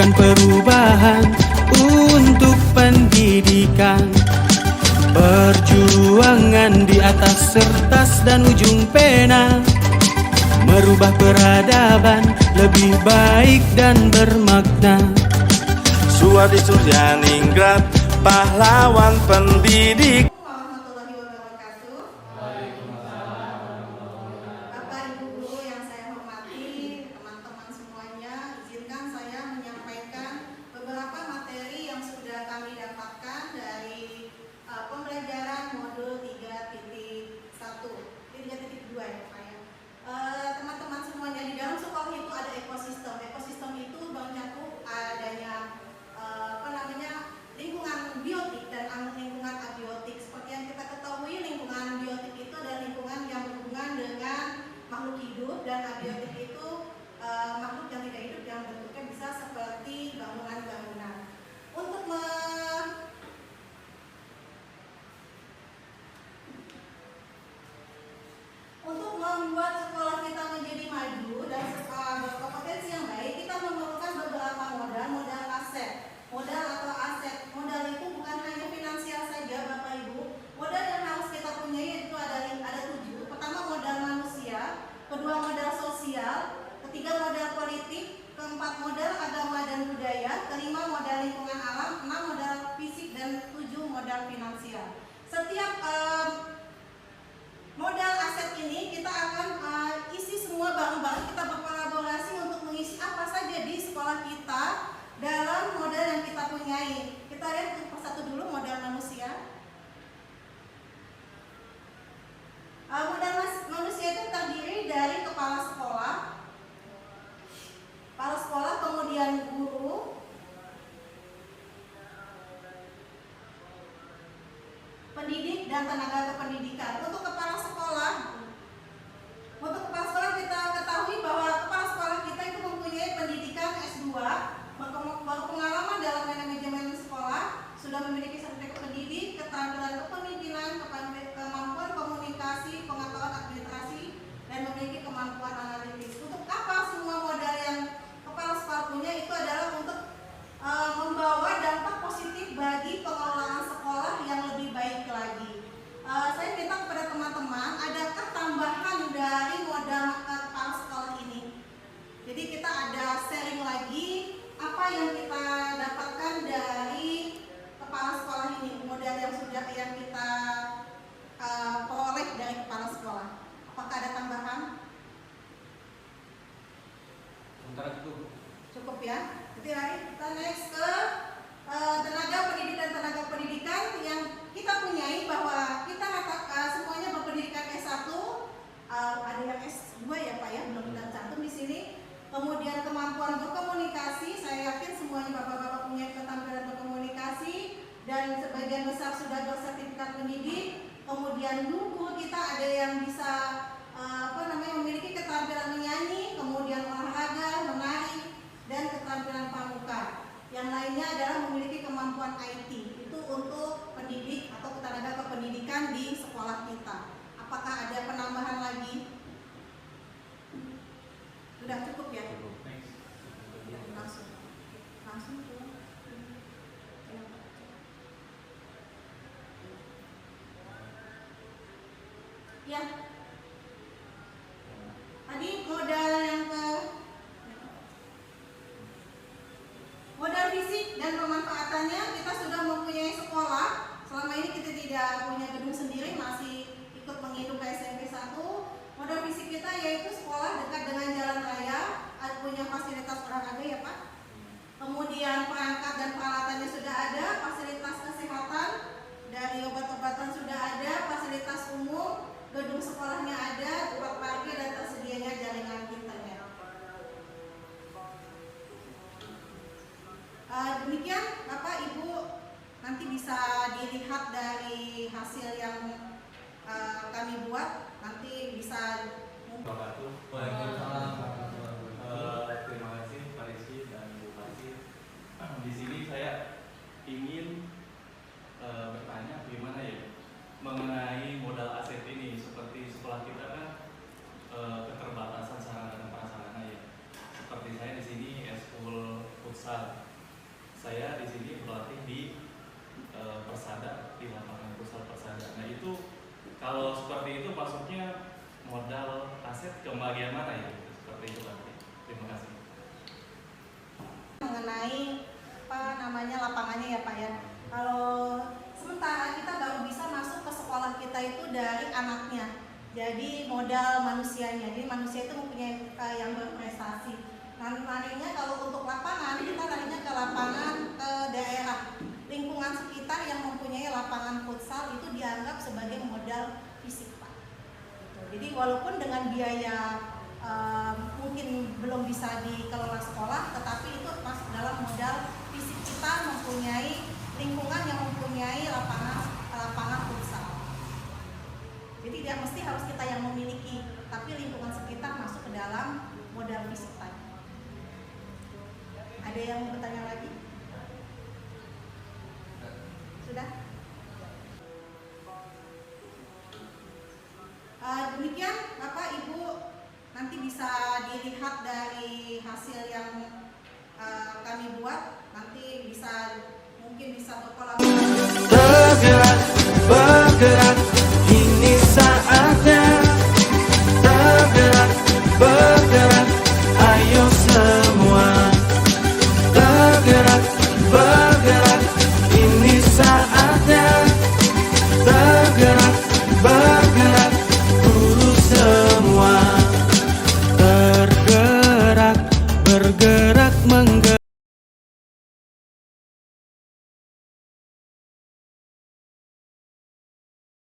lakukan perubahan untuk pendidikan. Perjuangan di atas kertas dan ujung pena, merubah peradaban lebih baik dan bermakna. Suwardi Suryaningrat, pahlawan pendidik. Warahmatullahi wabarakatuh. Bapak Ibu guru yang saya hormati, teman-teman semuanya, izinkan saya menyampaikan beberapa materi yang sudah kami dapatkan dari pembelajaran modul 3.1, 3.2 ya Pak ya. Teman-teman semuanya, di dalam sekolah itu ada ekosistem. Ekosistem itu mencakup adanya lingkungan biotik dan lingkungan abiotik. Seperti yang kita ketahui, lingkungan biotik itu adalah lingkungan yang berhubungan dengan makhluk hidup, dan abiotik itu makhluk yang tidak hidup yang bentuknya bisa seperti bangunan-bangunan. Untuk membuat sekolah kita menjadi maju dan berkompetensi yang baik, kita memerlukan beberapa modal aset. Modal atau aset, modal itu bukan hanya finansial saja Bapak Ibu. Modal yang harus kita punya itu ada 7. Pertama, modal manusia. Kedua, modal sosial. Ketiga, modal politik. Keempat, modal agama dan budaya. Kelima, modal lingkungan alam. 6, modal fisik. Dan 7, modal finansial. Setiap modal aset ini kita akan isi semua bareng-bareng. Kita berkolaborasi untuk mengisi apa saja di sekolah kita dalam modal yang kita punyai. Kita lihat persatu dulu modal manusia. Modal manusia itu terdiri dari kepala sekolah, kemudian guru, pendidik, dan tenaga kependidikan. Untuk kepala sekolah kita ketahui bahwa kepala sekolah kita itu mempunyai pendidikan S2, berpengalaman dalam manajemen sekolah, sudah memiliki sertifikat pendidik, keterampilan kepemimpinan, kemampuan komunikasi, pengetahuan administrasi, dan memiliki kemampuan analitis. Untuk apa semua modal yang kepala sekolah punya? Itu adalah untuk membawa dampak positif bagi pengelolaan sekolah yang lebih baik lagi. Saya minta kepada teman-teman, adakah tambahan dari modal kepala sekolah ini? Jadi kita ada sharing lagi apa yang kita dapatkan dari kepala sekolah ini, modal yang kita peroleh dari kepala sekolah. Apakah ada tambahan? Cukup ya. Jadi kita next ke tenaga pendidik dan tenaga pendidikan yang kita punyai, bahwa kita semuanya berpendidikan S1, ada yang S2 ya Pak ya, belum kita cantum di sini. Kemudian kemampuan berkomunikasi, saya yakin semuanya bapak-bapak punya keterampilan berkomunikasi, dan sebagian besar sudah bersertifikat pendidik. Kemudian guru kita ada yang bisa memiliki keterampilan menyanyi, kemudian olahraga, menari, dan keterampilan pramuka. Yang lainnya adalah memiliki kemampuan IT. Itu untuk pendidik atau tenaga kependidikan di sekolah kita. Apakah ada penambahan lagi? Sudah cukup ya? Langsung tuh. Ya. Tadi modal fisik dan pemanfaatannya, kita sudah mempunyai sekolah. Selama ini kita tidak punya gedung sendiri, masih ikut menghidup SMP 1. Modal fisik kita yaitu sekolah dekat dengan jalan raya, punya fasilitas olahraga ya Pak. Kemudian perangkat dan peralatannya sudah ada, fasilitas kesehatan dari obat-obatan sudah ada, fasilitas umum, gedung sekolahnya ada, tempat parkir, dan tersedianya jaringan internet. Demikian Bapak Ibu, nanti bisa dilihat dari hasil yang kami buat, nanti bisa. Terima kasih Pak Rizky dan Bu Fasi. Di sini saya ingin bertanya gimana ya mengenai modal aset ini. Seperti sekolah kita kan keterbatasan sarana dan prasarana ya. Seperti saya di sini eskul futsal aset ke bagian mana ya? Seperti itu Pak. Terima kasih. Mengenai lapangannya ya Pak ya. Kalau sementara kita baru bisa masuk ke sekolah kita itu dari anaknya. Jadi modal manusianya. Jadi manusia itu mempunyai yang berprestasi. Nantinya kalau untuk lapangan kita larinya ke lapangan ke daerah. Lingkungan sekitar yang mempunyai lapangan futsal itu dianggap sebagai modal fisik Pak. Gitu. Jadi walaupun dengan biaya mungkin belum bisa dikelola sekolah, tetapi itu masuk dalam modal fisik kita mempunyai lingkungan yang mempunyai lapangan futsal. Jadi tidak mesti harus kita yang memiliki, tapi lingkungan sekitar masuk ke dalam modal fisik tadi. Ada yang mau bertanya lagi? Sudah? Demikian Bapak Ibu, nanti bisa dilihat dari hasil yang kami buat, nanti mungkin bisa berkolaborasi.